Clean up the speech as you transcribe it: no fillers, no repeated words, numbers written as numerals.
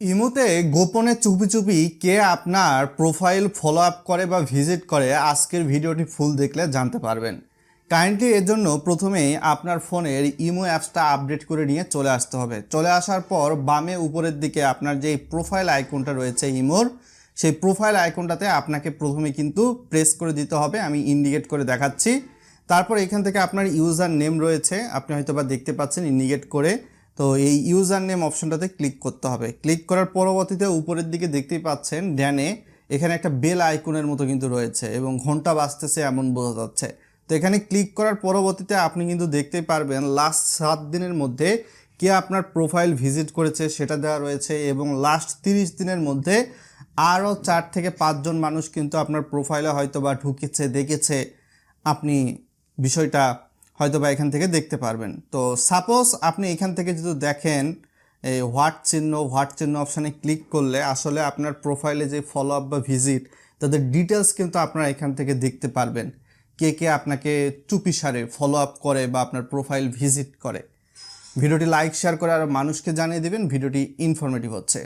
ইমোতে গোপনে চুপি চুপি কে আপনার প্রোফাইল ফলো আপ করে বা ভিজিট করে আজকের ভিডিওটি ফুল দেখলে জানতে পারবেন। কাইন্ডলি এর জন্য প্রথমেই আপনার ফোনের ইমো অ্যাপসটা আপডেট করে নিয়ে চলে আসতে হবে। চলে আসার পর বামে উপরের দিকে আপনার যে প্রোফাইল আইকনটা রয়েছে ইমোর, সেই প্রোফাইল আইকনটাতে আপনাকে প্রথমে কিন্তু প্রেস করে দিতে হবে। আমি ইন্ডিকেট করে দেখাচ্ছি। তারপর এখান থেকে আপনার ইউজার নেম রয়েছে, আপনি হয়তো বা দেখতে পাচ্ছেন ইন্ডিকেট করে। তো এই ইউজার নেম অপশনটাতে ক্লিক করতে হবে। ক্লিক করার পরবর্তীতে উপরের দিকে দেখতেই পাচ্ছেন ডানে এখানে একটা বেল আইকনের মতো কিন্তু রয়েছে এবং ঘন্টা বাজতেছে এমন বোঝা যাচ্ছে। তো এখানে ক্লিক করার পরবর্তীতে আপনি কিন্তু দেখতেই পারবেন লাস্ট 7 দিনের মধ্যে কে আপনার প্রোফাইল ভিজিট করেছে সেটা দেওয়া রয়েছে এবং লাস্ট 30 দিনের মধ্যে আরও 4 থেকে 5 জন মানুষ কিন্তু আপনার প্রোফাইলে হয়তো বা ঢুকেছে, দেখেছে। আপনি বিষয়টা হয়তো বা এখান থেকে দেখতে পারবেন। তো সাপোজ আপনি এখান থেকে যদি দেখেন এই হোয়াট চিহ্ন অপশানে ক্লিক করলে আসলে আপনার প্রোফাইলে যে ফলো আপ বা ভিজিট তাদের ডিটেলস কিন্তু আপনারা এখান থেকে দেখতে পারবেন। কে কে আপনাকে চুপিসারে ফলো আপ করে বা আপনার প্রোফাইল ভিজিট করে। ভিডিওটি লাইক শেয়ার করে আর মানুষকে জানিয়ে দেবেন ভিডিওটি ইনফরমেটিভ হচ্ছে।